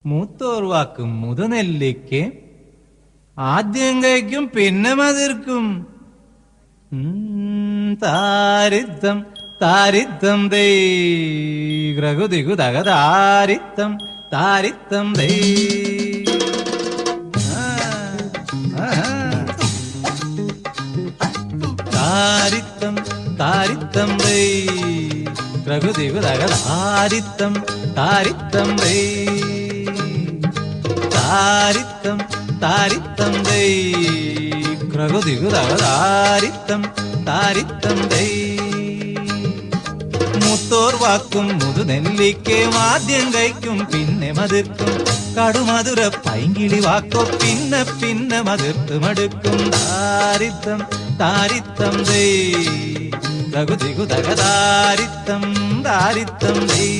മൂത്തോർ വാക്കും മുതുനെല്ലിക്ക് ആദ്യം കഴിക്കും പിന്നെ മതിർക്കും. താരിത്തം താരിത്തം ദൈ ഗ്രകുതികു തക താരിത്തം താരിത്തം ദൈ. താരിത്തം താരിത്തം ദൈ ഗ്രകുതികു തക താരിത്തം താരിത്തം ദൈ. താരിത്തം താരിത്തം ദൈ ഗ്രകുതികു തക താരിത്തം താരിത്തം ദൈ. മൂത്തോർ വാക്കും മുതുനെല്ലിക്കയും ആദ്യം കഴിക്കും പിന്നെ മതിർക്കും. കടുമധുര പൈങ്കിളി വാക്കോ പിന്നെ പിന്നെ മതിർത്ത് മടുക്കും. താരിത്തം താരിത്തം ദൈ ഗ്രകുതികു തക താരിത്തം താരിത്തം ദൈ.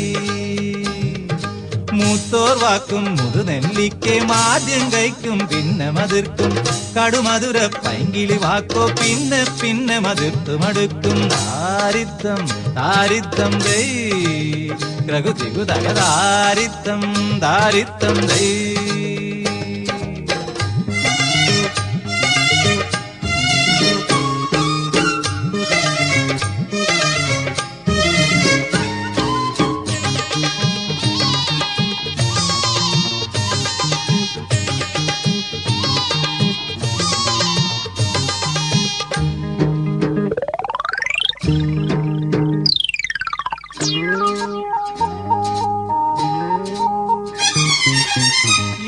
മൂത്തോർ വാക്കും മുതുനെല്ലിക്കയും ആദ്യം കഴിക്കും പിന്നെ മതിർക്കും. കടുമധുര പൈങ്കിളി വാക്കോ പിന്നെ പിന്നെ മതിർത്ത് മടുക്കും. താരിത്തം താരിത്തം ദൈ ഗ്രകുതികു തക താരിത്തം താരിത്തം ദൈ.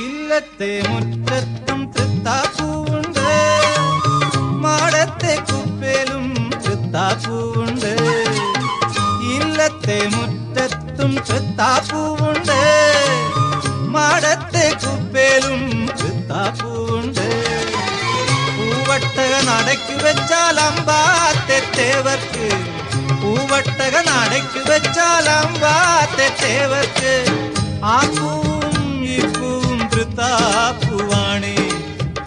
ഇല്ലത്തെ മുറ്റത്തും തൃത്താപ്പൂവുണ്ട്, മാടത്തെ കുപ്പേലും തൃത്താപ്പൂവുണ്ട്. ഇല്ലത്തെ മുറ്റത്തും തൃത്താപ്പൂവുണ്ട്, മാടത്തെ കുപ്പേലും തൃത്താപ്പൂവുണ്ട്. പൂവട്ടക നടക്കു വെച്ചാൽ അമ്പാത്തെത്തേവർക്ക്, പൂവട്ടക നടക്കു വെച്ചാൽ അമ്പാത്തെത്തേവർക്ക്. ആ പൂവും ഈ പൂവും തൃത്താപ്പൂവാണേ,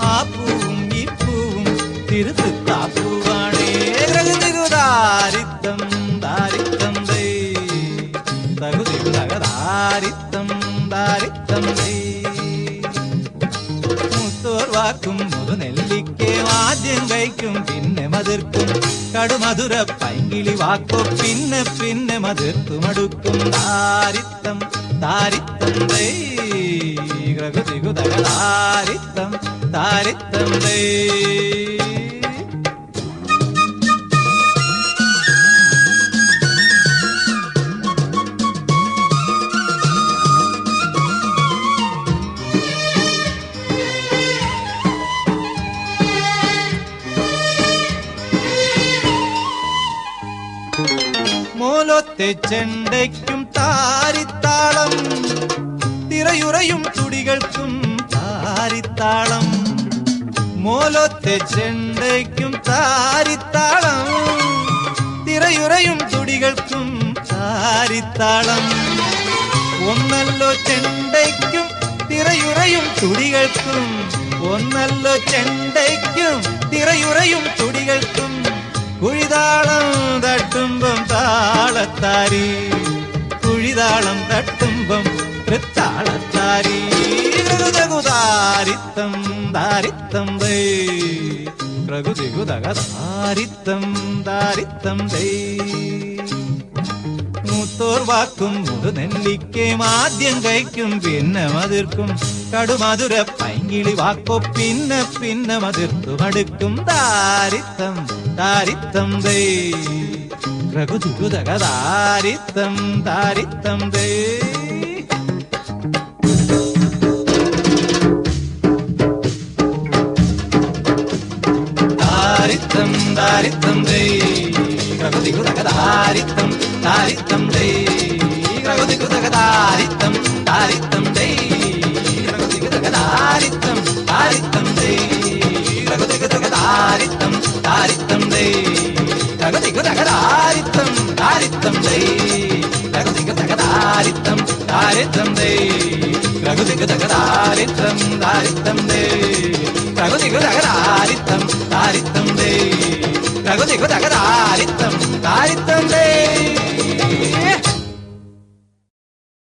ആ പൂവും ഈ പൂവും തിരുത്താപ്പൂവാണേ. ഗ്രകുതികു താരിത്തം താരിത്തം ദൈ ഗ്രകുതികു തക താരിത്തം താരിത്തം ദൈ. മൂത്തോർ വാക്കും മുതുനെല്ലിക്കയും ആദ്യം കഴിക്കും പിന്നെ മതിർക്കും. കടുമധുര പൈങ്കിളി വാക്കോ പിന്നെ പിന്നെ മതിർത്തു മടുക്കും. താരിത്തം താരിത്തം ദൈ ഗ്രകുതികു തക താരിത്തം താരിത്തം ദൈ. മോലത്തെ ചെണ്ടയ്ക്കും താരിത്താളം, തിറയുറയും തുടികൾക്കും താരിത്താളം. മോലത്തെ ചെണ്ടയ്ക്കും താരിത്താളം, തിറയുറയും തുടികൾക്കും താരിത്താളം. ഒന്നല്ലോ ചെണ്ടയ്ക്കും തിറയുറയും തുടികൾക്കും, ഒന്നല്ലോ ചെണ്ടയ്ക്കും തിറയുറയും തുടികൾക്കും. കുഴിതാളം തട്ടുമ്പം താളത്താരി, കുഴിതാളം തട്ടുമ്പം തൃത്താളത്താരി. ഗ്രകുതികു താരിത്തം താരിത്തം ദൈ ഗ്രകുതികു തക താരിത്തം താരിത്തം ദൈ. മൂത്തോർ വാക്കും മുതുനെല്ലിക്കയും ആദ്യം കഴിക്കും പിന്നെ മതിർക്കും. കടുമധുര പൈങ്കിളി വാക്കോ പിന്നെ പിന്നെ മതിർത്തു മടുക്കും. താരിത്തം താരിത്തം ദൈ ഗ്രകുതികു തക താരിത്തം താരിത്തം ദൈ. താരിത്തം താരിത്തം ദൈ ഗ്രകുതികു തക താരിത്തം താരിത്തം ദൈ ഗ്രകുതികു തക താരിത്തം താരിത്തം ദൈ ഗ്രകുതികു തക താരിത്തം താരിത്തം ദൈ ഗ്രകുതികു തക താരിത്തം താരിത്തം ദൈ ഗ്രകുതികു തക താരിത്തം താരിത്തം ദൈ ഗ്രകുതികു തക താരിത്തം താരിത്തം ദൈ ഗ്രകുതികു തക താരിത്തം താരിത്തം ദൈ ഗ്രകുതികു തക താരിത്തം താരിത്തം ദൈ ഗ്രകുതികു തക താരിത്തം താരിത്തം ദൈ.